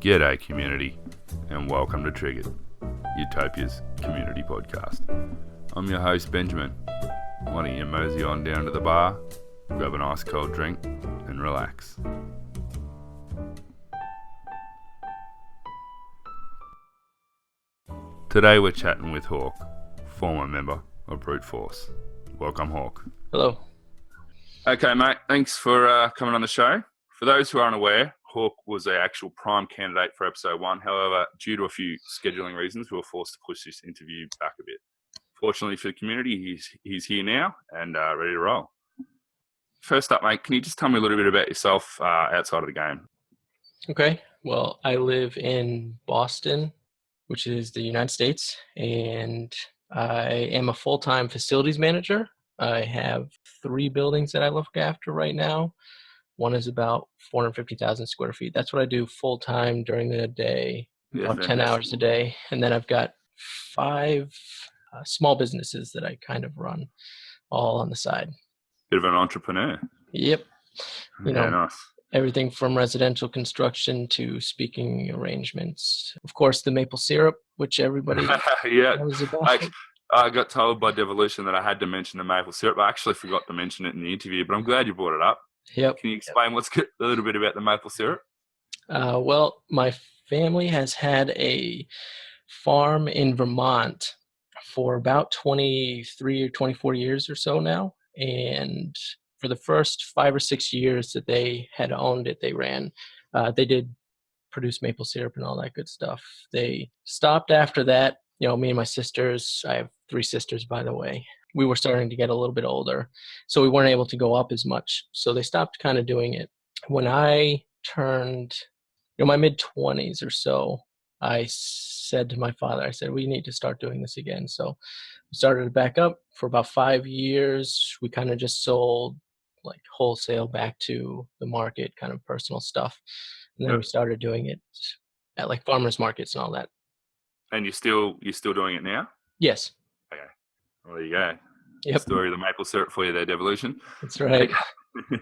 G'day community, and welcome to Triggered, Utopia's community podcast. I'm your host Benjamin. Why don't you mosey on down to the bar, grab an ice cold drink, and relax. Today we're chatting with Hawk, former member of BruteForce. Welcome, Hawk. Hello. Okay, mate, thanks for coming on the show. For those who aren't aware, Hawk was the actual prime candidate for episode 1. However, due to a few scheduling reasons, we were forced to push this interview back a bit. Fortunately for the community, he's here now and ready to roll. First up, mate, can you just tell me a little bit about yourself outside of the game? Okay. Well, I live in Boston, which is the United States, and I am a full-time facilities manager. I have 3 buildings that I look after right now. One is about 450,000 square feet. That's what I do full-time during the day, about 10 hours a day. And then I've got 5 small businesses that I kind of run all on the side. Bit of an entrepreneur. Yep. Nice. Everything from residential construction to speaking arrangements. Of course, the maple syrup, which everybody knows about. I got told by Devolution that I had to mention the maple syrup. I actually forgot to mention it in the interview, but I'm glad you brought it up. Yep. Can you explain a little bit about the maple syrup? Well, my family has had a farm in Vermont for about 23 or 24 years or so now. And for the first 5 or 6 years that they had owned it, they did produce maple syrup and all that good stuff. They stopped after that. Me and my sisters, I have 3 sisters, by the way. We were starting to get a little bit older, so we weren't able to go up as much. So they stopped kind of doing it. When I turned, my mid-20s or so, I said to my father, I said, we need to start doing this again. So we started it back up for about 5 years. We kind of just sold like wholesale back to the market, kind of personal stuff. And then we started doing it at like farmers markets and all that. And you're still doing it now? Yes. Okay. Well, there you go. Yep. Story of the maple syrup for you there, Devolution. That's right. Okay.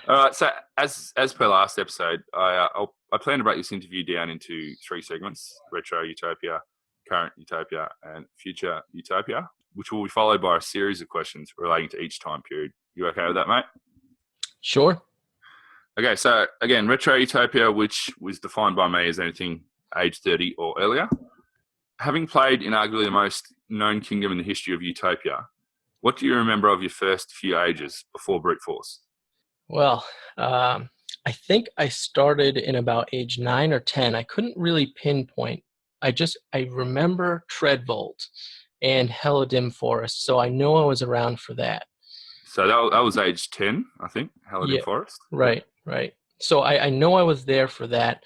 All right. So as per last episode, I plan to break this interview down into 3 segments: retro Utopia, current Utopia, and future Utopia, which will be followed by a series of questions relating to each time period. You okay with that, mate? Sure. Okay. So again, retro Utopia, which was defined by me as anything age 30 or earlier. Having played in arguably the most known kingdom in the history of Utopia, what do you remember of your first few ages before BruteForce? Well, I think I started in about age 9 or 10. I couldn't really pinpoint. I remember Treadvolt and Hello Dim Forest, so I know I was around for that. So that was age 10, I think, Hello Dim Forest? Right. So I know I was there for that.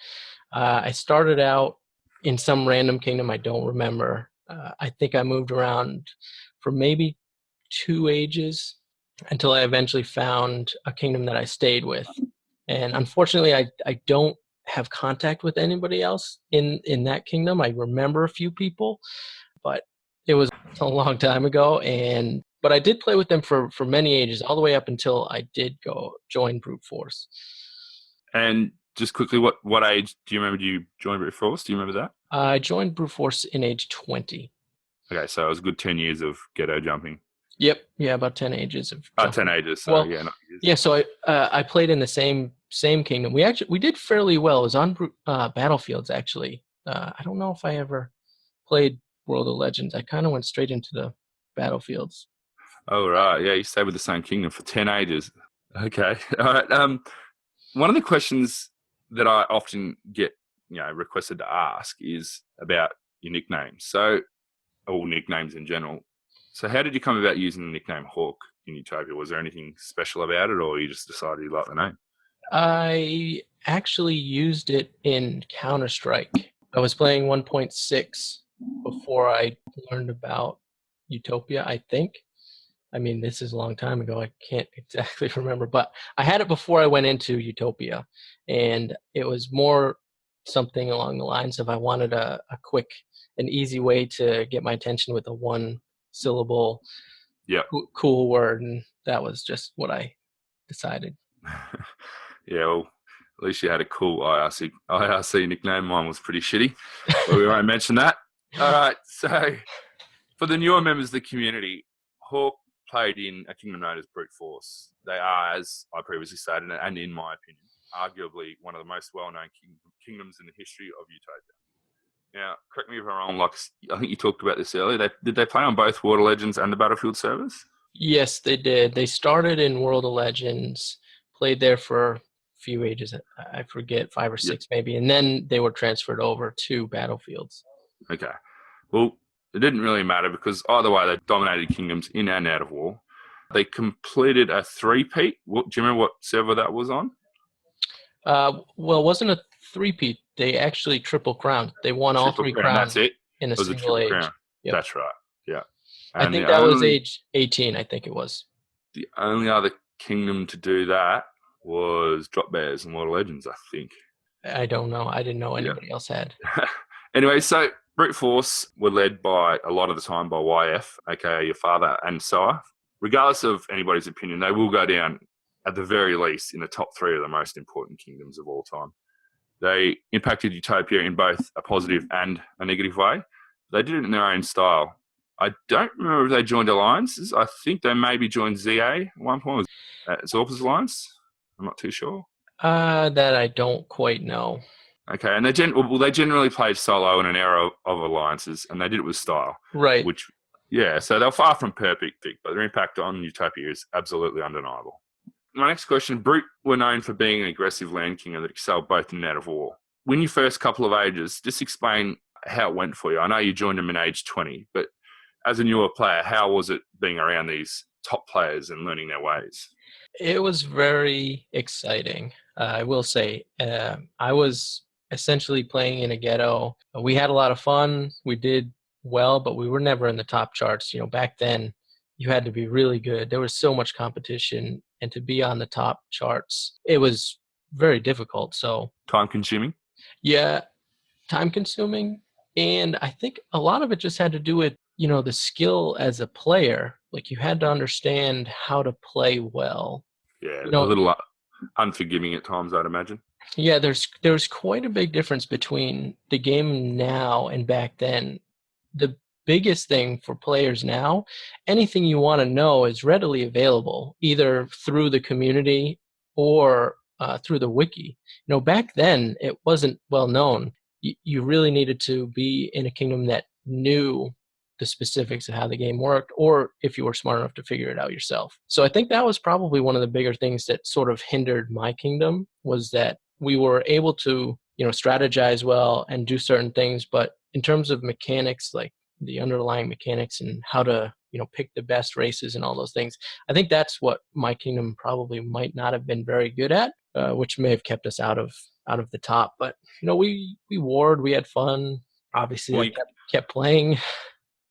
I started out in some random kingdom I don't remember. I think I moved around for maybe 2 ages until I eventually found a kingdom that I stayed with. And unfortunately, I don't have contact with anybody else in that kingdom. I remember a few people, but it was a long time ago. But I did play with them for many ages, all the way up until I did go join BruteForce. And just quickly, what age do you remember you joined BruteForce? Do you remember that? I joined BruteForce in age 20. Okay, so it was a good 10 years of ghetto jumping. Yep, yeah, about 10 ages of jumping. 10 ages, so not years. Yeah, so I played in the same kingdom. We did fairly well. It was on Battlefields, actually. I don't know if I ever played World of Legends. I kind of went straight into the Battlefields. Oh, right. Yeah, you stayed with the same kingdom for 10 ages. Okay. All right. One of the questions that I often get, requested to ask is about your nicknames. So, or nicknames in general. So how did you come about using the nickname Hawk in Utopia? Was there anything special about it, or you just decided you liked the name? I actually used it in Counter-Strike. I was playing 1.6 before I learned about Utopia, I think. I mean, this is a long time ago. I can't exactly remember, but I had it before I went into Utopia, and it was more something along the lines of I wanted a quick and easy way to get my attention with a 1-syllable cool word, and that was just what I decided. Yeah, well, At least you had a cool IRC nickname. Mine was pretty shitty, but we won't mention that. All right. So for the newer members of the community, Hawk played in a kingdom known as BruteForce. They are, as I previously stated, and in my opinion, arguably one of the most well-known kingdoms in the history of Utopia. Now, correct me if I'm wrong, like I think you talked about this earlier. Did they play on both Water Legends and the Battlefield servers? Yes, they did. They started in World of Legends, played there for a few ages. I forget, 5 or 6 maybe, and then they were transferred over to Battlefields. Okay. Well, it didn't really matter because either way, they dominated kingdoms in and out of war. They completed a three-peat. Do you remember what server that was on? Well, it wasn't a three-peat. They actually triple crowned. They won all three crowns in a single age. Yep. That's right. Yeah. And I think that was age 18, I think it was. The only other kingdom to do that was Drop Bears and World of Legends, I think. I don't know. I didn't know anybody else had. Anyway, so BruteForce were led by, a lot of the time, by YF, aka your father, and Soa. Regardless of anybody's opinion, they will go down, at the very least, in the top 3 of the most important kingdoms of all time. They impacted Utopia in both a positive and a negative way. They did it in their own style. I don't remember if they joined alliances. I think they maybe joined ZA at one point. Zorpa's alliance? I'm not too sure. That I don't quite know. Okay, and they generally played solo in an era of alliances, and they did it with style. Right. So they're far from perfect, but their impact on Utopia is absolutely undeniable. My next question, Brute were known for being an aggressive land king that excelled both in and out of war. When your first couple of ages, just explain how it went for you. I know you joined them in age 20, but as a newer player, how was it being around these top players and learning their ways? It was very exciting. I will say, I was essentially playing in a ghetto. We had a lot of fun. We did well, but we were never in the top charts. Back then, you had to be really good. There was so much competition, and to be on the top charts, it was very difficult. So time-consuming? Yeah, time-consuming, and I think a lot of it just had to do with the skill as a player. Like, you had to understand how to play well. Yeah, a little unforgiving at times, I'd imagine. Yeah, there's quite a big difference between the game now and back then. The biggest thing for players now, anything you want to know is readily available, either through the community or through the wiki. Back then, it wasn't well known. You really needed to be in a kingdom that knew the specifics of how the game worked, or if you were smart enough to figure it out yourself. So I think that was probably one of the bigger things that sort of hindered my kingdom, was that we were able to, strategize well and do certain things, but in terms of mechanics, like the underlying mechanics and how to, pick the best races and all those things, I think that's what my kingdom probably might not have been very good at, which may have kept us out of the top. But we warred, we had fun. Obviously, I kept playing.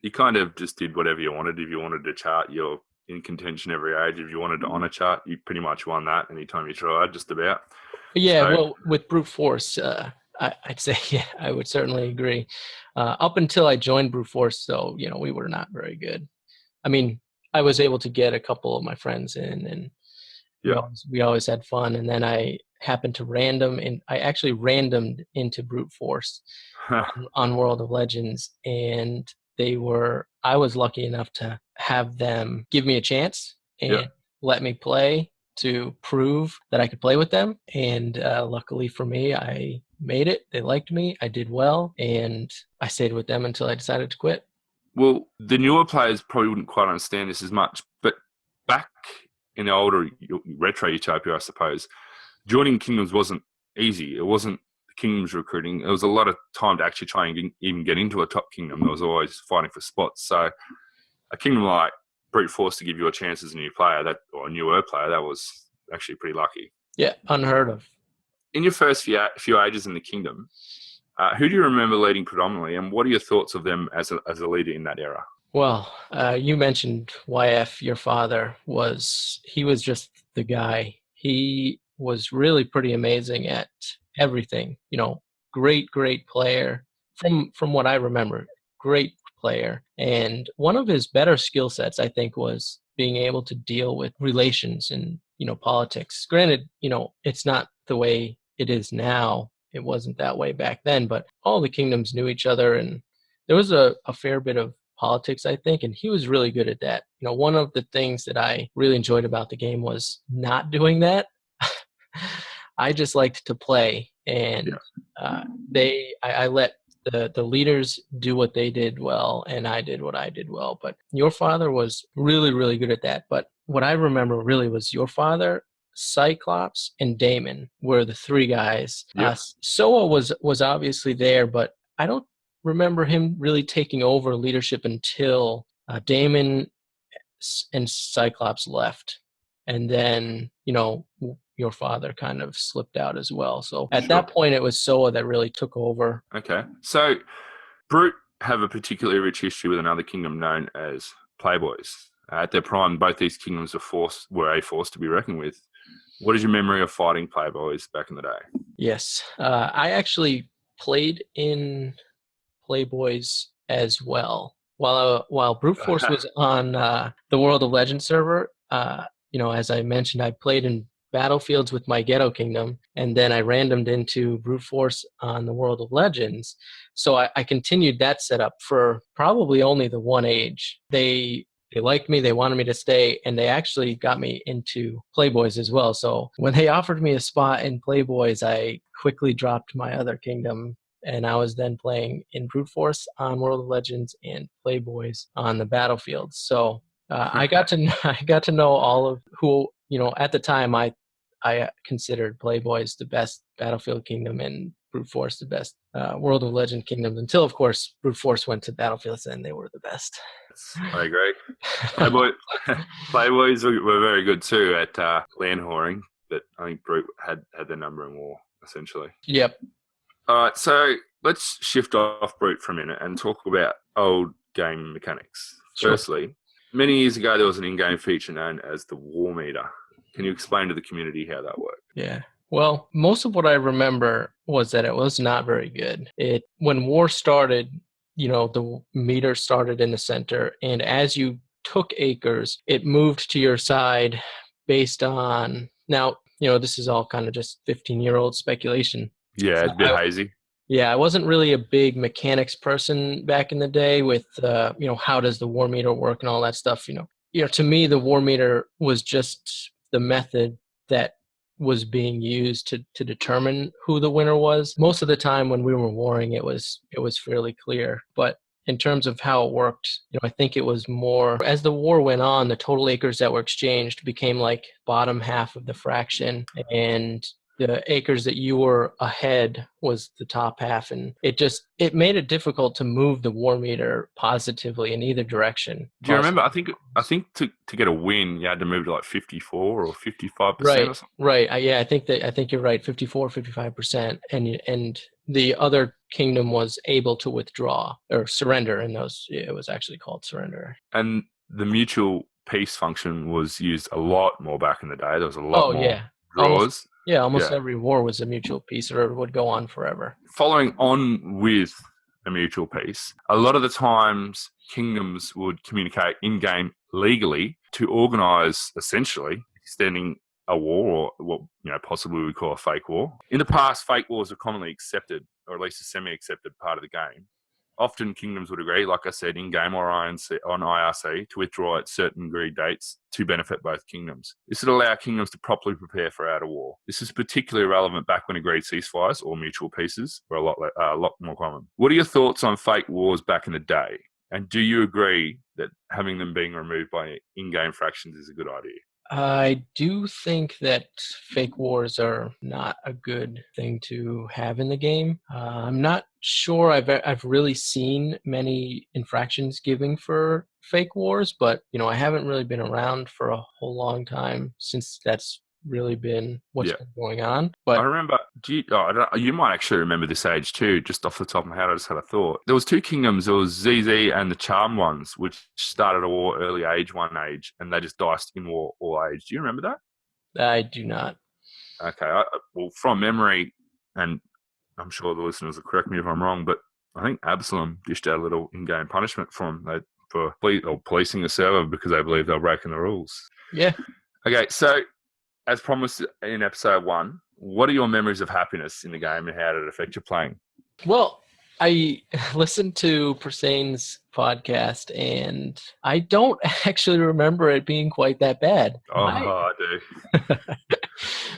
You kind of just did whatever you wanted. If you wanted to chart, you're in contention every age. If you wanted to honor chart, you pretty much won that anytime you tried, just about. Yeah, well, with BruteForce, I'd say, yeah, I would certainly agree. Up until I joined BruteForce, though, we were not very good. I mean, I was able to get a couple of my friends in, and we always had fun. And then I happened to I actually randomed into BruteForce on World of Legends, and I was lucky enough to have them give me a chance and let me play to prove that I could play with them. And luckily for me, I made it. They liked me. I did well, and I stayed with them until I decided to quit. Well, the newer players probably wouldn't quite understand this as much, but back in the older retro Utopia, I suppose, joining kingdoms wasn't easy. It wasn't the kingdoms recruiting. There was a lot of time to actually try and even get into a top kingdom. There was always fighting for spots. So a kingdom like BruteForce to give you a chance as a new player, or a newer player, that was actually pretty lucky. Yeah, unheard of. In your first few ages in the kingdom, who do you remember leading predominantly, and what are your thoughts of them as a leader in that era? Well, you mentioned YF, your father. He was just the guy. He was really pretty amazing at everything. Great player. From what I remember, great player. And one of his better skill sets, I think, was being able to deal with relations and politics. Granted, it's not the way it is now. It wasn't that way back then, but all the kingdoms knew each other, and there was a fair bit of politics, I think, and he was really good at that. One of the things that I really enjoyed about the game was not doing that. I just liked to play, and I let the leaders do what they did well, and I did what I did well. But your father was really, really good at that. But what I remember really was your father, Cyclops, and Damon were the three guys. Yep. Soa was obviously there, but I don't remember him really taking over leadership until Damon and Cyclops left, and then your father kind of slipped out as well. So at that point, it was Soa that really took over. Okay, so Brute have a particularly rich history with another kingdom known as Playboys. At their prime, both these kingdoms were a force to be reckoned with. What is your memory of fighting Playboys back in the day? Yes, I actually played in Playboys as well. While BruteForce was on the World of Legends server, as I mentioned, I played in Battlefields with my Ghetto Kingdom, and then I randomed into BruteForce on the World of Legends. So I continued that setup for probably only the one age. They liked me, they wanted me to stay, and they actually got me into Playboys as well. So when they offered me a spot in Playboys, I quickly dropped my other kingdom, and I was then playing in BruteForce on World of Legends and Playboys on the Battlefield. So I got to know all of who, at the time I considered Playboys the best Battlefield kingdom and BruteForce the best World of Legend kingdoms, until of course BruteForce went to Battlefields and they were the best. I agree. Playboys were very good too at land whoring, but I think Brute had their number in war, essentially. Yep. All right, so let's shift off Brute for a minute and talk about old game mechanics. Sure. Firstly, many years ago, there was an in-game feature known as the War Meter. Can you explain to the community how that worked? Yeah. Well, most of what I remember was that it was not very good. When war started, the meter started in the center, and as you took acres, it moved to your side based on, now, this is all kind of just 15-year-old speculation. Yeah, it's a bit hazy. Yeah, I wasn't really a big mechanics person back in the day with, how does the war meter work and all that stuff. To me, the war meter was just the method that was being used to determine who the winner was. Most of the time when we were warring, it was fairly clear. But in terms of how it worked, I think it was more, as the war went on, the total acres that were exchanged became like bottom half of the fraction, and the acres that you were ahead was the top half, and it made it difficult to move the war meter positively in either direction. Do you remember? I think to get a win, you had to move to like 54 or 55% or something. Right. I think you're right. 54, 55%, and the other kingdom was able to withdraw or surrender, and it was actually called surrender. And the mutual peace function was used a lot more back in the day. There was a lot more draws. Almost every war was a mutual peace, or it would go on forever. Following on with a mutual peace, a lot of the times kingdoms would communicate in-game legally to organise, essentially, extending a war, or what possibly we call a fake war. In the past, fake wars were commonly accepted, or at least a semi-accepted part of the game. Often kingdoms would agree, like I said, in-game or on IRC, to withdraw at certain agreed dates to benefit both kingdoms. This would allow kingdoms to properly prepare for outer war. This is particularly relevant back when agreed ceasefires or mutual peaces were a lot more common. What are your thoughts on fake wars back in the day? And do you agree that having them being removed by in-game fractions is a good idea? I do think that fake wars are not a good thing to have in the game. I'm not sure I've really seen many infractions giving for fake wars, but I haven't really been around for a whole long time since that's really been what's been going on. But I remember, you might actually remember this age too, just off the top of my head. I just had a thought. There was two kingdoms. There was ZZ and the Charmed ones, which started a war early age, one age, and they just diced in war all age. Do you remember that? I do not. Okay. Well, from memory, and I'm sure the listeners will correct me if I'm wrong, but I think Absalom dished out a little in-game punishment for policing the server because they believe they're breaking the rules. Yeah. Okay, so as promised in episode 1, what are your memories of happiness in the game and how did it affect your playing? Well, I listened to Persane's podcast, and I don't actually remember it being quite that bad. Oh, I do.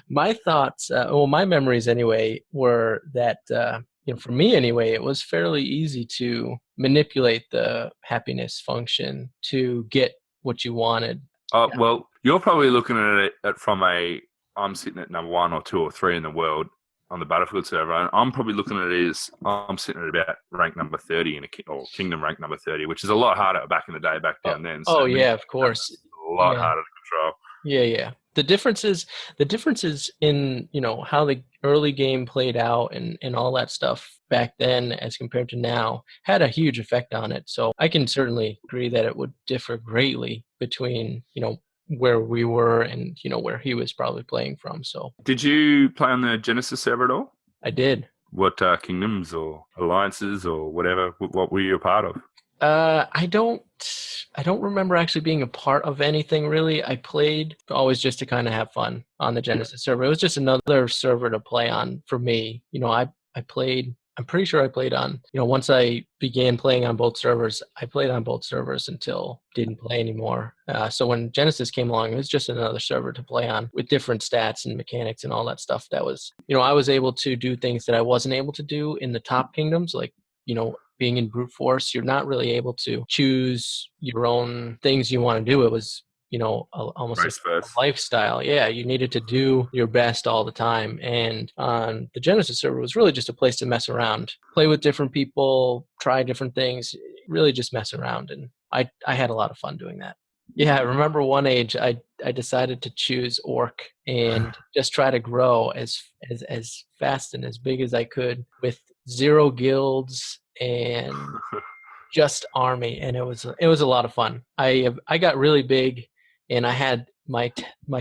My thoughts, my memories anyway, were that, for me anyway, it was fairly easy to manipulate the happiness function to get what you wanted. Oh, well, you're probably looking at it from I'm sitting at number 1 or 2 or 3 in the world on the Battlefield server, and I'm probably looking at it as I'm sitting at about rank number 30 or Kingdom rank number 30, which is a lot harder back in the day, back down then. So yeah, of course. A lot harder to control. Yeah. The differences in, how the early game played out and all that stuff back then as compared to now had a huge effect on it. So I can certainly agree that it would differ greatly between, where we were and, where he was probably playing from. So did you play on the Genesis server at all? I did. What kingdoms or alliances or whatever, what were you a part of? I don't remember actually being a part of anything really. I played always just to kind of have fun on the Genesis server. It was just another server to play on for me. I played, I'm pretty sure I played on, once I began playing on both servers, I played on both servers until didn't play anymore. So when Genesis came along, it was just another server to play on with different stats and mechanics and all that stuff. That was, I was able to do things that I wasn't able to do in the top kingdoms, like, being in BruteForce, you're not really able to choose your own things you want to do. It was, almost a lifestyle. Yeah, you needed to do your best all the time. And on the Genesis server, it was really just a place to mess around, play with different people, try different things, really just mess around. And I had a lot of fun doing that. Yeah, I remember one age I decided to choose Orc and just try to grow as fast and as big as I could with 0 guilds and just army, and it was a lot of fun. I got really big, and I had my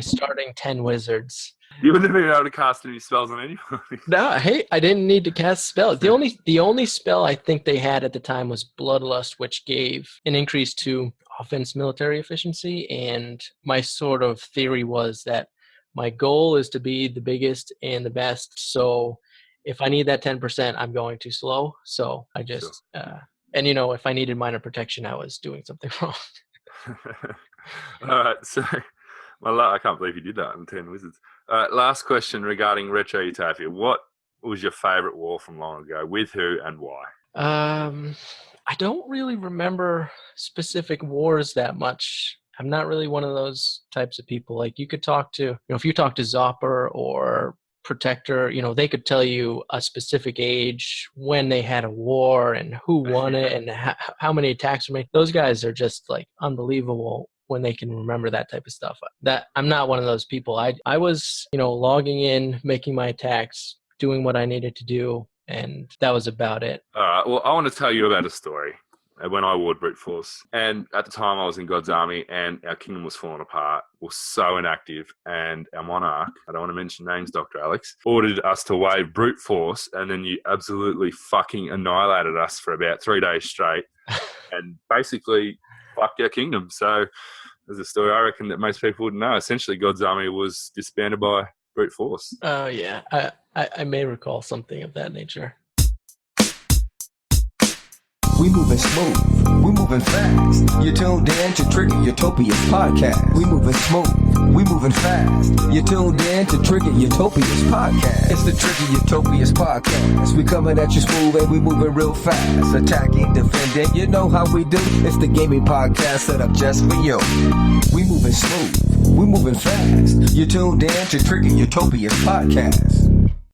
starting 10 wizards. You wouldn't have been able to cast any spells on anybody. No, hey, I didn't need to cast spells. The only spell I think they had at the time was Bloodlust, which gave an increase to offense military efficiency, and my sort of theory was that my goal is to be the biggest and the best, so if I need that 10%, I'm going too slow. So I just, and if I needed minor protection, I was doing something wrong. All right. So, I can't believe you did that in 10 Wizards. All right. Last question regarding Retro Utopia. What was your favorite war from long ago? With who and why? I don't really remember specific wars that much. I'm not really one of those types of people. Like you could talk to, if you talk to Zopper or Protector, they could tell you a specific age, when they had a war and who won it and how many attacks were made. Those guys are just like unbelievable when they can remember that type of stuff. That I'm not one of those people. I was, logging in, making my attacks, doing what I needed to do, and that was about it. All right. Well, I want to tell you about a story. When I wore BruteForce, and at the time I was in God's Army, and our kingdom was falling apart, was so inactive, and our monarch, I don't want to mention names, Dr. Alex, ordered us to wave BruteForce, and then you absolutely fucking annihilated us for about 3 days straight, and basically fucked our kingdom. So there's a story I reckon that most people wouldn't know. Essentially, God's Army was disbanded by BruteForce. Oh yeah, I may recall something of that nature. We moving smooth, we moving fast. You're tuned in to Trigger Utopia's podcast. We moving smooth, we moving fast. You're tuned in to Trigger Utopia's podcast. It's the Trigger Utopia's podcast. We coming at you smooth and we moving real fast. Attacking, defending, you know how we do. It's the gaming podcast set up just for you. We moving smooth, we moving fast. You're tuned in to Trigger Utopia's podcast.